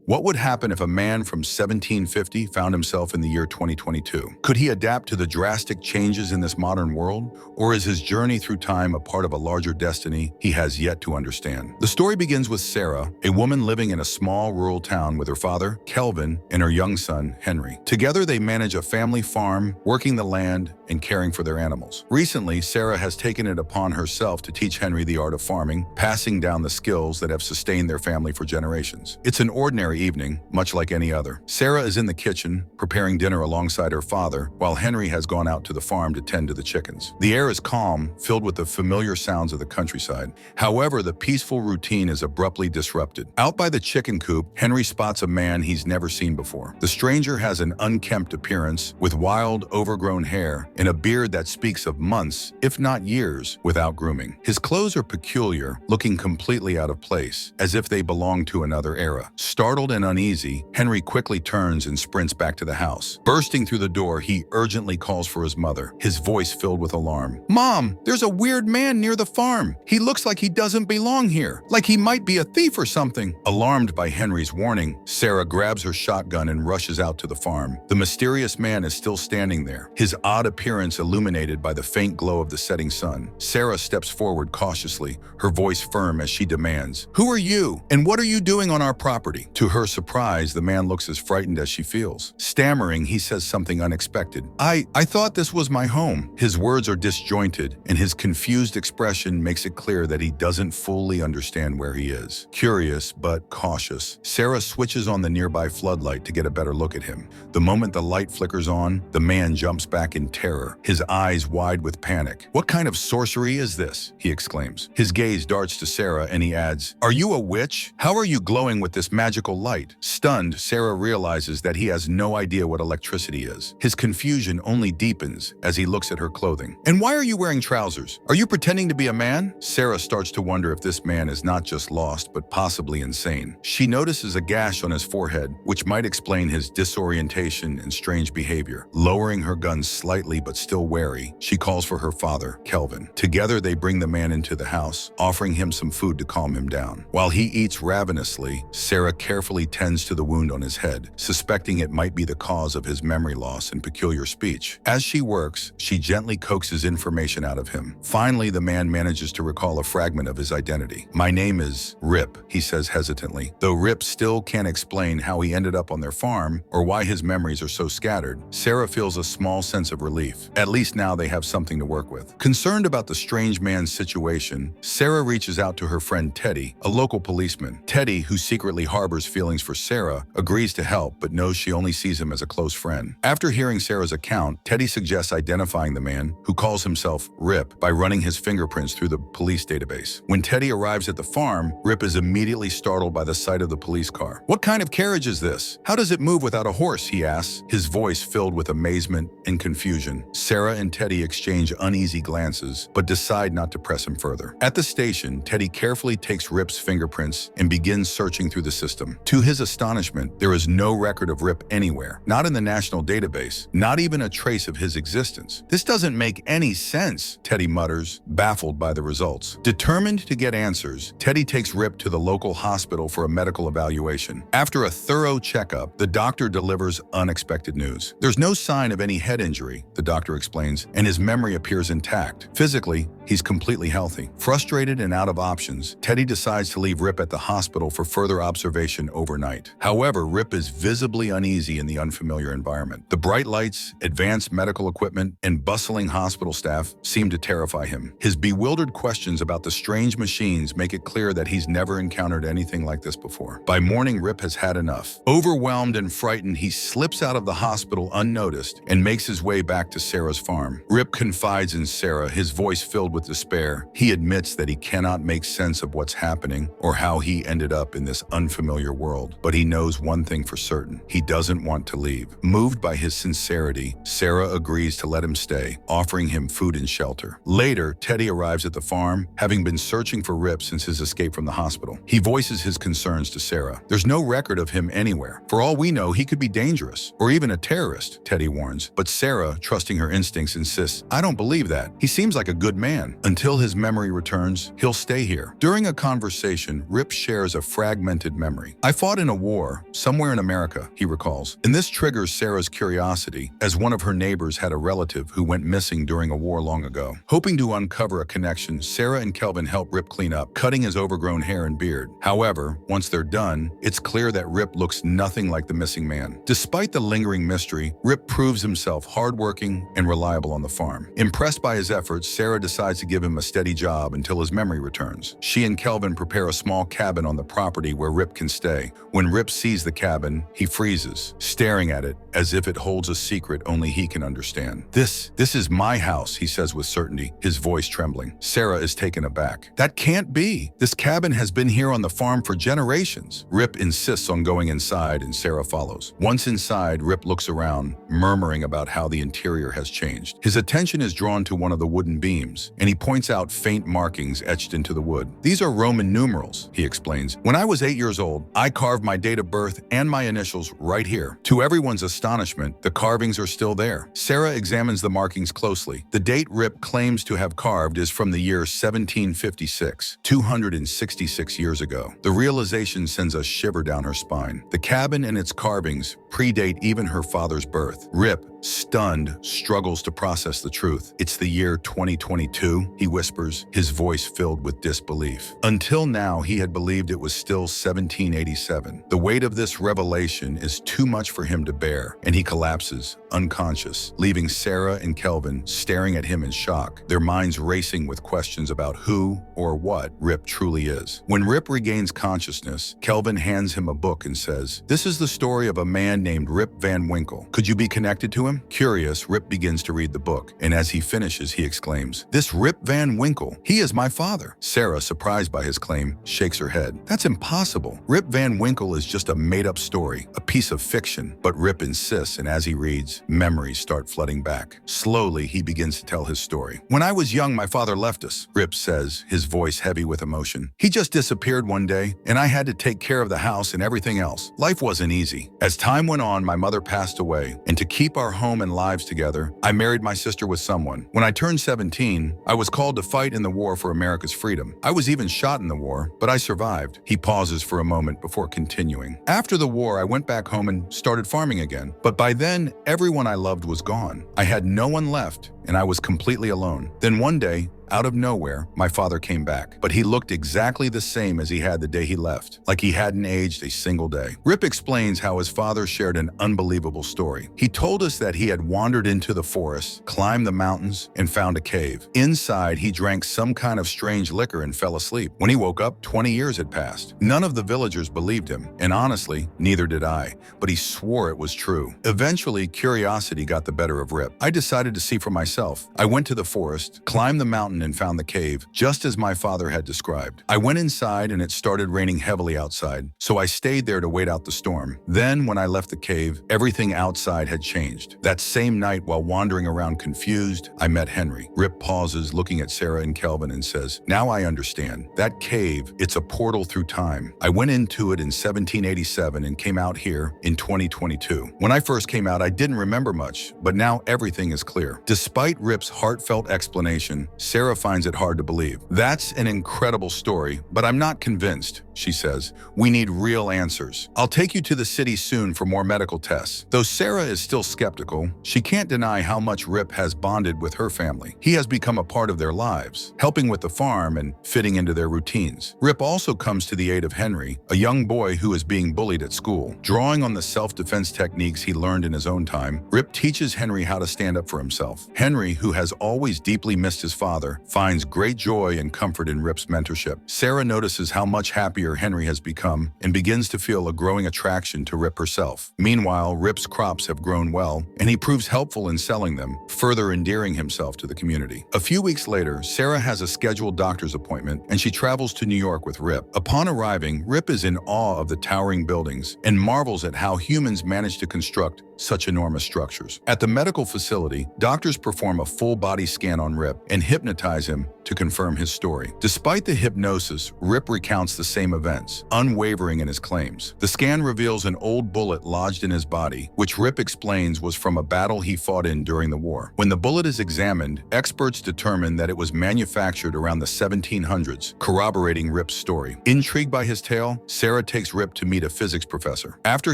What would happen if a man from 1750 found himself in the year 2022? Could he adapt to the drastic changes in this modern world? Or is his journey through time a part of a larger destiny he has yet to understand? The story begins with Sarah, a woman living in a small rural town with her father, Kelvin, and her young son, Henry. Together they manage a family farm, working the land and caring for their animals. Recently, Sarah has taken it upon herself to teach Henry the art of farming, passing down the skills that have sustained their family for generations. It's an ordinary evening, much like any other. Sarah is in the kitchen, preparing dinner alongside her father, while Henry has gone out to the farm to tend to the chickens. The air is calm, filled with the familiar sounds of the countryside. However, the peaceful routine is abruptly disrupted. Out by the chicken coop, Henry spots a man he's never seen before. The stranger has an unkempt appearance, with wild, overgrown hair and a beard that speaks of months, if not years, without grooming. His clothes are peculiar, looking completely out of place, as if they belong to another era. Startled and uneasy, Henry quickly turns and sprints back to the house. Bursting through the door, he urgently calls for his mother, his voice filled with alarm. "Mom, there's a weird man near the farm. He looks like he doesn't belong here, like he might be a thief or something." Alarmed by Henry's warning, Sarah grabs her shotgun and rushes out to the farm. The mysterious man is still standing there, his odd appearance illuminated by the faint glow of the setting sun. Sarah steps forward cautiously, her voice firm as she demands, "Who are you, and what are you doing on our property?" To her surprise, the man looks as frightened as she feels. Stammering, he says something unexpected. I thought this was my home." His words are disjointed, and his confused expression makes it clear that he doesn't fully understand where he is. Curious, but cautious, Sarah switches on the nearby floodlight to get a better look at him. The moment the light flickers on, the man jumps back in terror, his eyes wide with panic. "What kind of sorcery is this?" he exclaims. His gaze darts to Sarah, and he adds, "Are you a witch? How are you glowing with this magical light?" Stunned, Sarah realizes that he has no idea what electricity is. His confusion only deepens as he looks at her clothing. "And why are you wearing trousers? Are you pretending to be a man?" Sarah starts to wonder if this man is not just lost, but possibly insane. She notices a gash on his forehead, which might explain his disorientation and strange behavior. Lowering her gun slightly but still wary, she calls for her father, Kelvin. Together they bring the man into the house, offering him some food to calm him down. While he eats ravenously, Sarah carefully tends to the wound on his head, suspecting it might be the cause of his memory loss and peculiar speech. As she works, she gently coaxes information out of him. Finally, the man manages to recall a fragment of his identity. "My name is Rip," he says hesitantly. Though Rip still can't explain how he ended up on their farm or why his memories are so scattered, Sarah feels a small sense of relief. At least now they have something to work with. Concerned about the strange man's situation, Sarah reaches out to her friend Teddy, a local policeman. Teddy, who secretly harbors feelings for Sarah, agrees to help but knows she only sees him as a close friend. After hearing Sarah's account, Teddy suggests identifying the man, who calls himself Rip, by running his fingerprints through the police database. When Teddy arrives at the farm, Rip is immediately startled by the sight of the police car. "What kind of carriage is this? How does it move without a horse?" he asks, his voice filled with amazement and confusion. Sarah and Teddy exchange uneasy glances, but decide not to press him further. At the station, Teddy carefully takes Rip's fingerprints and begins searching through the system. To his astonishment, there is no record of Rip anywhere, not in the national database, not even a trace of his existence. "This doesn't make any sense," Teddy mutters, baffled by the results. Determined to get answers, Teddy takes Rip to the local hospital for a medical evaluation. After a thorough checkup, the doctor delivers unexpected news. "There's no sign of any head injury," the doctor explains, "and his memory appears intact. Physically, he's completely healthy." Frustrated and out of options, Teddy decides to leave Rip at the hospital for further observation overnight. However, Rip is visibly uneasy in the unfamiliar environment. The bright lights, advanced medical equipment, and bustling hospital staff seem to terrify him. His bewildered questions about the strange machines make it clear that he's never encountered anything like this before. By morning, Rip has had enough. Overwhelmed and frightened, he slips out of the hospital unnoticed and makes his way back to Sarah's farm. Rip confides in Sarah, his voice filled with despair. He admits that he cannot make sense of what's happening or how he ended up in this unfamiliar world. But he knows one thing for certain: he doesn't want to leave. Moved by his sincerity, Sarah agrees to let him stay, offering him food and shelter. Later, Teddy arrives at the farm, having been searching for Rip since his escape from the hospital. He voices his concerns to Sarah. "There's no record of him anywhere. For all we know, he could be dangerous, or even a terrorist," Teddy warns. But Sarah, trusting her instincts, insists, "I don't believe that. He seems like a good man. Until his memory returns, he'll stay here." During a conversation, Rip shares a fragmented memory. "I fought in a war, somewhere in America, he recalls. And this triggers Sarah's curiosity, as one of her neighbors had a relative who went missing during a war long ago. Hoping to uncover a connection, Sarah and Kelvin help Rip clean up, cutting his overgrown hair and beard. However, once they're done, it's clear that Rip looks nothing like the missing man. Despite the lingering mystery, Rip proves himself hardworking and reliable on the farm. Impressed by his efforts, Sarah decides to give him a steady job until his memory returns. She and Kelvin prepare a small cabin on the property where Rip can stay. When Rip sees the cabin, he freezes, staring at it as if it holds a secret only he can understand. This is my house, he says with certainty, his voice trembling. Sarah is taken aback. That can't be. This cabin has been here on the farm for generations. Rip insists on going inside and Sarah follows. Once inside, Rip looks around, murmuring about how the interior has changed. His attention is drawn to one of the wooden beams, and he points out faint markings etched into the wood. These are Roman numerals, he explains. When I was 8 years old, I carved my date of birth and my initials right here. To everyone's astonishment, the carvings are still there. Sarah examines the markings closely. The date Rip claims to have carved is from the year 1756, 266 years ago. The realization sends a shiver down her spine. The cabin and its carvings predate even her father's birth. Rip, stunned, struggles to process the truth. It's the year 2022, he whispers, his voice filled with disbelief. Until now, he had believed it was still 1787. The weight of this revelation is too much for him to bear, and he collapses, unconscious, leaving Sarah and Kelvin staring at him in shock, their minds racing with questions about who or what Rip truly is. When Rip regains consciousness, Kelvin hands him a book and says, "This is the story of a man named Rip Van Winkle. Could you be connected to him?" Curious, Rip begins to read the book, and as he finishes, he exclaims, "This Rip Van Winkle, he is my father." Sarah, surprised by his claim, shakes her head. "That's impossible. Rip Van Winkle is just a made-up story, a piece of fiction." But Rip insists, and as he reads, memories start flooding back. Slowly, he begins to tell his story. "When I was young, my father left us," Rip says, his voice heavy with emotion. "He just disappeared one day, and I had to take care of the house and everything else. Life wasn't easy. As time went on, my mother passed away, and to keep our home and lives together, I married my sister with someone. When I turned 17, I was called to fight in the war for America's freedom. I was even shot in the war, but I survived." He pauses for a moment before continuing. "After the war, I went back home and started farming again. But by then, everyone I loved was gone. I had no one left, and I was completely alone. Then one day, out of nowhere, my father came back, but he looked exactly the same as he had the day he left, like he hadn't aged a single day." Rip explains how his father shared an unbelievable story. He told us that he had wandered into the forest, climbed the mountains, and found a cave. Inside, he drank some kind of strange liquor and fell asleep. When he woke up, 20 years had passed. None of the villagers believed him, and honestly, neither did I, but he swore it was true. Eventually, curiosity got the better of Rip. I decided to see for myself. I went to the forest, climbed the mountain, and found the cave, just as my father had described. I went inside and it started raining heavily outside, so I stayed there to wait out the storm. Then, when I left the cave, everything outside had changed. That same night, while wandering around confused, I met Henry." Rip pauses, looking at Sarah and Kelvin, and says, "Now I understand. That cave, it's a portal through time. I went into it in 1787 and came out here in 2022. When I first came out, I didn't remember much, but now everything is clear." Despite Rip's heartfelt explanation, Sarah finds it hard to believe. "That's an incredible story, but I'm not convinced," she says. "We need real answers. I'll take you to the city soon for more medical tests." Though Sarah is still skeptical, she can't deny how much Rip has bonded with her family. He has become a part of their lives, helping with the farm and fitting into their routines. Rip also comes to the aid of Henry, a young boy who is being bullied at school. Drawing on the self-defense techniques he learned in his own time, Rip teaches Henry how to stand up for himself. Henry, who has always deeply missed his father, finds great joy and comfort in Rip's mentorship. Sarah notices how much happier Henry has become and begins to feel a growing attraction to Rip herself. Meanwhile, Rip's crops have grown well, and he proves helpful in selling them, further endearing himself to the community. A few weeks later, Sarah has a scheduled doctor's appointment, and she travels to New York with Rip. Upon arriving, Rip is in awe of the towering buildings and marvels at how humans manage to construct such enormous structures. At the medical facility, doctors perform perform a full-body scan on Rip and hypnotize him to confirm his story. Despite the hypnosis, Rip recounts the same events, unwavering in his claims. The scan reveals an old bullet lodged in his body, which Rip explains was from a battle he fought in during the war. When the bullet is examined, experts determine that it was manufactured around the 1700s, corroborating Rip's story. Intrigued by his tale, Sarah takes Rip to meet a physics professor. After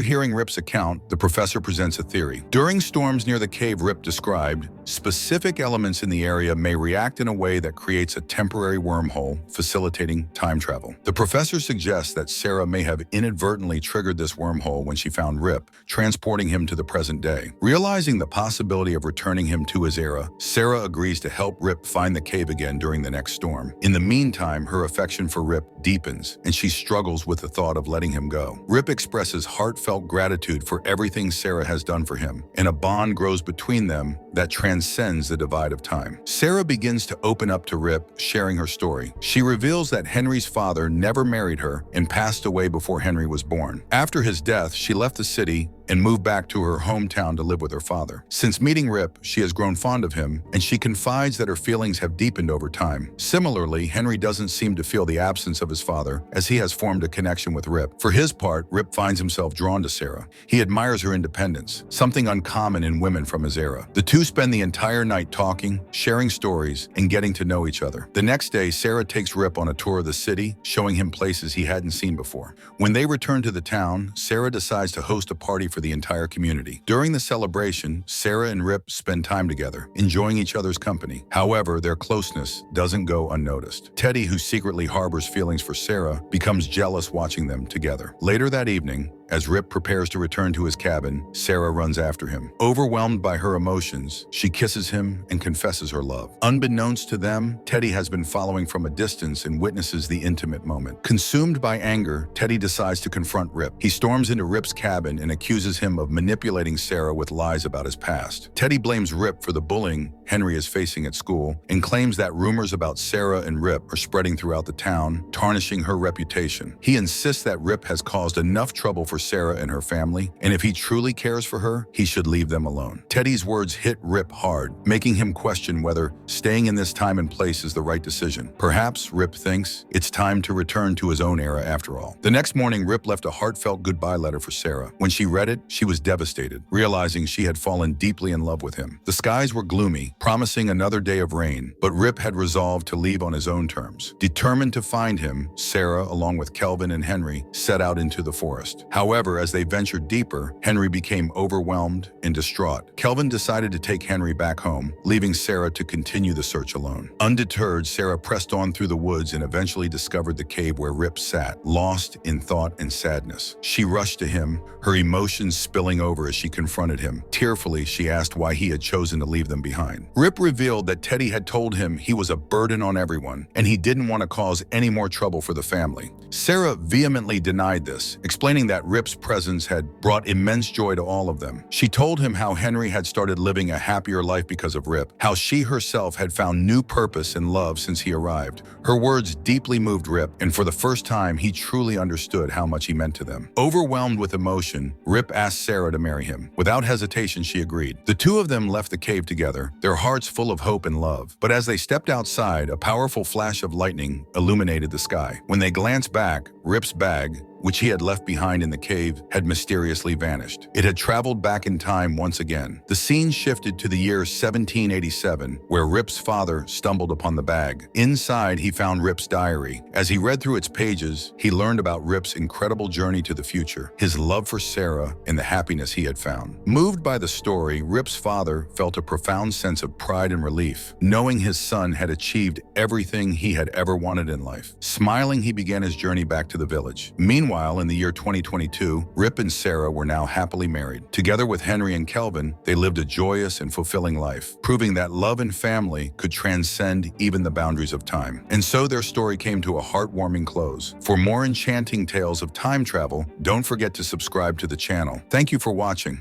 hearing Rip's account, the professor presents a theory. During storms near the cave Rip described, specific elements in the area may react in a way that creates a temporary wormhole, facilitating time travel. The professor suggests that Sarah may have inadvertently triggered this wormhole when she found Rip, transporting him to the present day. Realizing the possibility of returning him to his era, Sarah agrees to help Rip find the cave again during the next storm. In the meantime, her affection for Rip deepens, and she struggles with the thought of letting him go. Rip expresses heartfelt gratitude for everything Sarah has done for him, and a bond grows between them that transcends the divide of time. Sarah begins to open up to Rip, sharing her story. She reveals that Henry's father never married her and passed away before Henry was born. After his death, she left the city and moved back to her hometown to live with her father. Since meeting Rip, she has grown fond of him, and she confides that her feelings have deepened over time. Similarly, Henry doesn't seem to feel the absence of his father, as he has formed a connection with Rip. For his part, Rip finds himself drawn to Sarah. He admires her independence, something uncommon in women from his era. The two spend the entire night talking, sharing stories, and getting to know each other. The next day, Sarah takes Rip on a tour of the city, showing him places he hadn't seen before. When they return to the town, Sarah decides to host a party for the entire community. During the celebration, Sarah and Rip spend time together, enjoying each other's company. However, their closeness doesn't go unnoticed. Teddy, who secretly harbors feelings for Sarah, becomes jealous watching them together. Later that evening, as Rip prepares to return to his cabin, Sarah runs after him. Overwhelmed by her emotions, she kisses him and confesses her love. Unbeknownst to them, Teddy has been following from a distance and witnesses the intimate moment. Consumed by anger, Teddy decides to confront Rip. He storms into Rip's cabin and accuses him of manipulating Sarah with lies about his past. Teddy blames Rip for the bullying Henry is facing at school and claims that rumors about Sarah and Rip are spreading throughout the town, tarnishing her reputation. He insists that Rip has caused enough trouble for Sarah and her family, and if he truly cares for her, he should leave them alone. Teddy's words hit Rip hard, making him question whether staying in this time and place is the right decision. Perhaps, Rip thinks, it's time to return to his own era after all. The next morning, Rip left a heartfelt goodbye letter for Sarah. When she read it, she was devastated, realizing she had fallen deeply in love with him. The skies were gloomy, promising another day of rain, but Rip had resolved to leave on his own terms. Determined to find him, Sarah, along with Kelvin and Henry, set out into the forest. However, as they ventured deeper, Henry became overwhelmed and distraught. Kelvin decided to take Henry back home, leaving Sarah to continue the search alone. Undeterred, Sarah pressed on through the woods and eventually discovered the cave where Rip sat, lost in thought and sadness. She rushed to him, her emotions spilling over as she confronted him. Tearfully, she asked why he had chosen to leave them behind. Rip revealed that Teddy had told him he was a burden on everyone, and he didn't want to cause any more trouble for the family. Sarah vehemently denied this, explaining that Rip's presence had brought immense joy to all of them. She told him how Henry had started living a happier life because of Rip, how she herself had found new purpose and love since he arrived. Her words deeply moved Rip, and for the first time, he truly understood how much he meant to them. Overwhelmed with emotion, Rip asked Sarah to marry him. Without hesitation, she agreed. The two of them left the cave together, their hearts full of hope and love. But as they stepped outside, a powerful flash of lightning illuminated the sky. When they glanced back, Rip's bag, which he had left behind in the cave, had mysteriously vanished. It had traveled back in time once again. The scene shifted to the year 1787, where Rip's father stumbled upon the bag. Inside, he found Rip's diary. As he read through its pages, he learned about Rip's incredible journey to the future, his love for Sarah, and the happiness he had found. Moved by the story, Rip's father felt a profound sense of pride and relief, knowing his son had achieved everything he had ever wanted in life. Smiling, he began his journey back to the village. Meanwhile, in the year 2022, Rip and Sarah were now happily married. Together with Henry and Kelvin, they lived a joyous and fulfilling life, proving that love and family could transcend even the boundaries of time. And so their story came to a heartwarming close. For more enchanting tales of time travel, don't forget to subscribe to the channel. Thank you for watching.